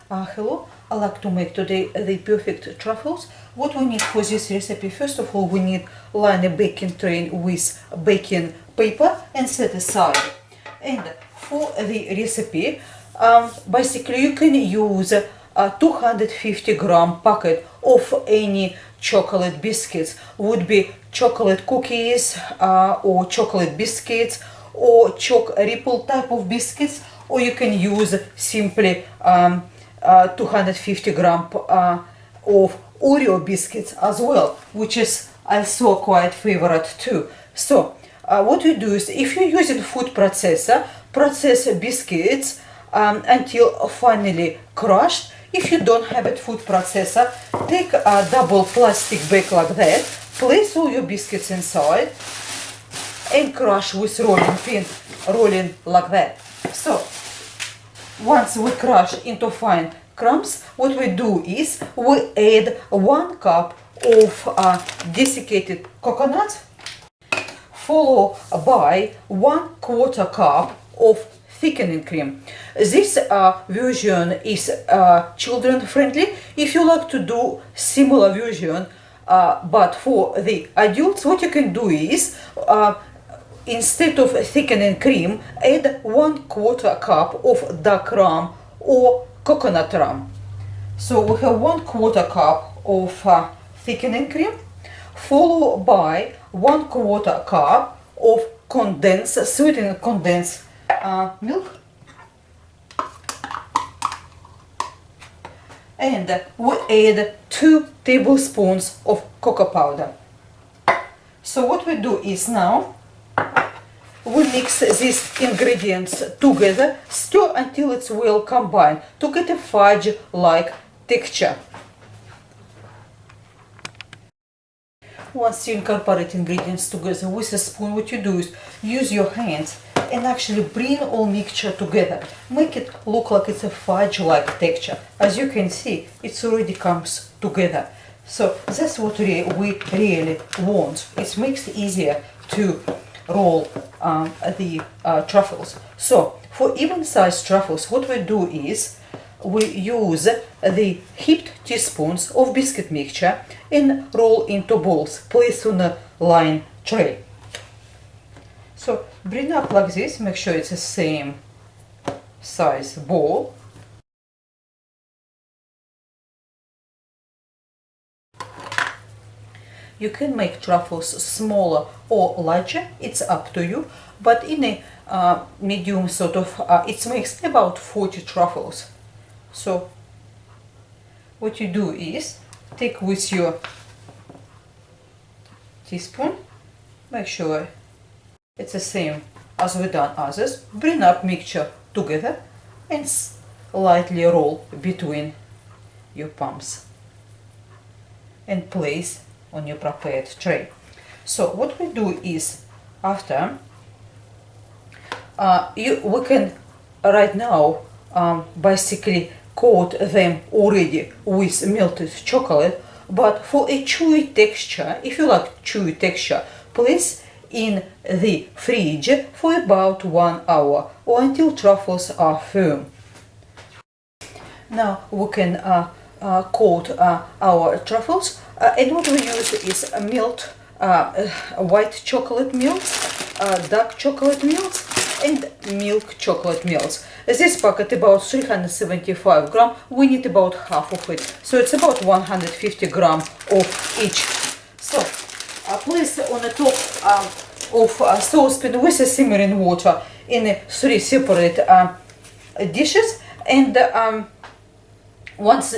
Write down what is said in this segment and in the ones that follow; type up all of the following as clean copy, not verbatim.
Hello, I like to make today the perfect truffles. What we need for this recipe, first of all, we need line a baking tray with baking paper and set aside. And for the recipe, basically you can use a 250-gram packet of any chocolate biscuits. Would be chocolate cookies or chocolate biscuits or Choc Ripple type of biscuits, or you can use simply 250 gram of Oreo biscuits as well, which is also quite favorite too. So what we do is, if you're using food processor, process biscuits until finally crushed. If you don't have a food processor, take a double plastic bag like that, place all your biscuits inside and crush with rolling pin, rolling like that. So once we crush into fine crumbs, what we do is we add 1 cup of desiccated coconut, followed by 1/4 cup of thickening cream. This version is children friendly. If you like to do similar version but for the adults, what you can do is instead of thickening cream, add 1/4 cup of dark rum or coconut rum. So we have 1/4 cup of thickening cream, followed by 1/4 cup of condensed, sweetened condensed milk, and we add 2 tablespoons of cocoa powder. So what we do is now we mix these ingredients together, stir until it's well combined to get a fudge-like texture. Once you incorporate ingredients together with a spoon, what you do is use your hands and actually bring all mixture together. Make it look like it's a fudge-like texture. As you can see, it already comes together. So that's what we really want. It makes it easier to roll the truffles. So for even-sized truffles, what we do is we use the heaped teaspoons of biscuit mixture and roll into balls, place on a line tray. So bring up like this, make sure it's the same size ball. You can make truffles smaller or larger, it's up to you, but in a medium sort of, it makes about 40 truffles. So what you do is take with your teaspoon, make sure it's the same as we done others, bring up mixture together and lightly roll between your palms and place on your prepared tray. So what we do is, after we can right now basically coat them already with melted chocolate, but for a chewy texture, if you like chewy texture, place in the fridge for about 1 hour or until truffles are firm. Now we can coat our truffles, and what we use is melt white chocolate melts, dark chocolate melts, and milk chocolate melts. This packet about 375 gram, we need about half of it, so it's about 150 gram of each. So place on the top of a saucepan with a simmering water in 3 separate dishes, and once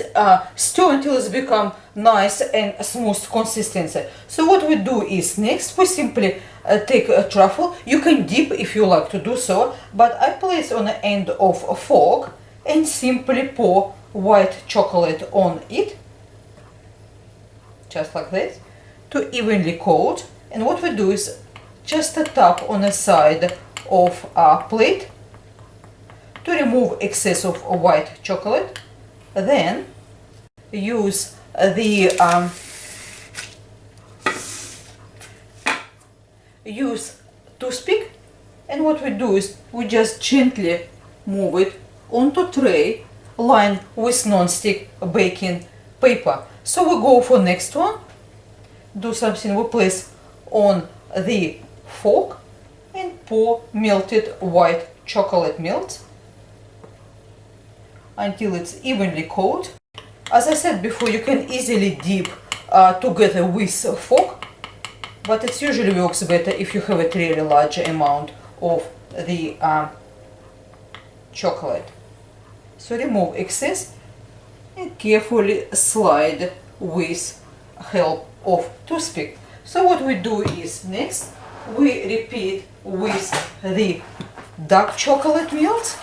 stir until it's become nice and smooth consistency. So what we do is, next we simply take a truffle. You can dip if you like to do so, but I place on the end of a fork and simply pour white chocolate on it, just like this, to evenly coat. And what we do is just a tap on the side of a plate to remove excess of white chocolate. Then use the toothpick, and what we do is we just gently move it onto tray lined with non-stick baking paper. So we go for next one. Do something, we place on the fork and pour melted white chocolate melt until it's evenly coated. As I said before, you can easily dip together with a fork, but it usually works better if you have a really large amount of the chocolate. So remove excess and carefully slide with help of toothpick. So what we do is next we repeat with the dark chocolate melt,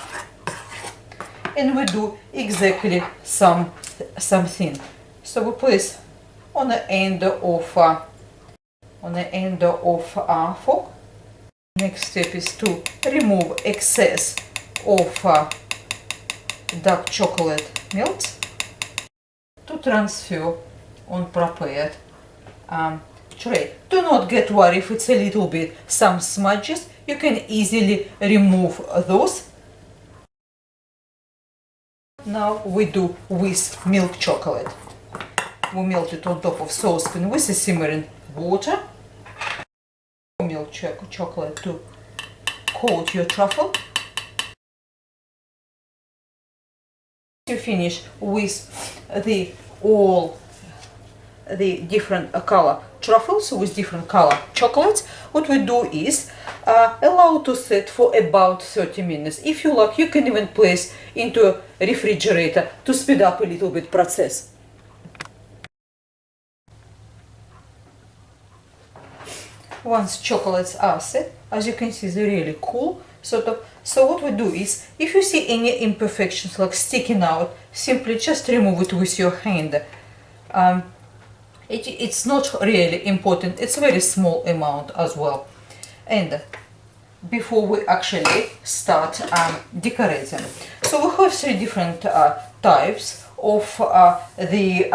and we do exactly something. So we place on the end of fork. Next step is to remove excess of dark chocolate melt to transfer on prepared tray. Do not get worried if it's a little bit some smudges. You can easily remove those. Now we do with milk chocolate. We melt it on top of saucepan with a simmering water. Milk chocolate to coat your truffle. You finish with all the different color truffles with different color chocolates. What we do is allow to set for about 30 minutes. If you like, you can even place into a refrigerator to speed up a little bit process. Once chocolates are set, as you can see, they're really cool. So what we do is, if you see any imperfections like sticking out, simply just remove it with your hand. It's not really important, it's a very small amount as well. And before we actually start decorating, so we have three different types of the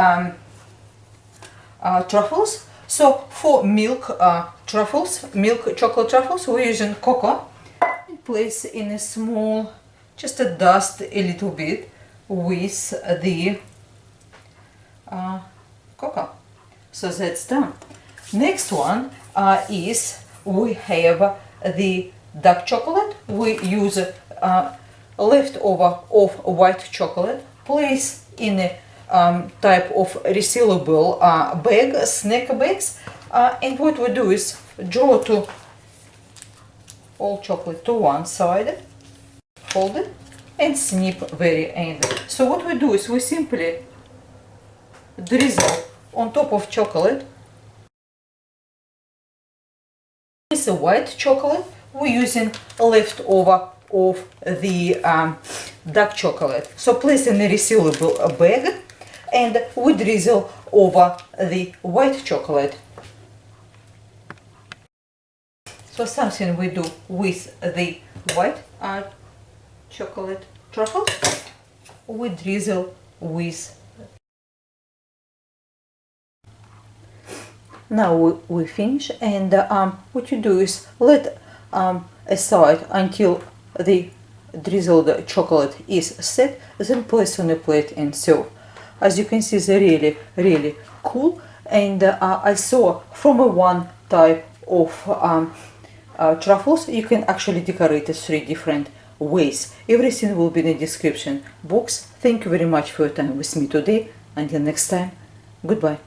truffles. So for milk chocolate truffles, we're using cocoa. Place in a small, just a dust a little bit with the cocoa. So that's done. Next one is we have the dark chocolate. We use leftover of white chocolate. Place in a type of resealable bag, snack bags, and what we do is draw to all chocolate to one side, fold it, and snip very end. So what we do is we simply drizzle on top of chocolate. With the white chocolate, we're using leftover of the dark chocolate. So place in a resealable bag and we drizzle over the white chocolate. So something we do with the white chocolate truffle, we drizzle with. Now we finish, and what you do is let aside until the drizzled chocolate is set, then place on a plate and serve. As you can see, they're really cool, and I saw from one type of truffles you can actually decorate it 3 different ways. Everything will be in the description box. Thank you very much for your time with me today. Until next time, goodbye.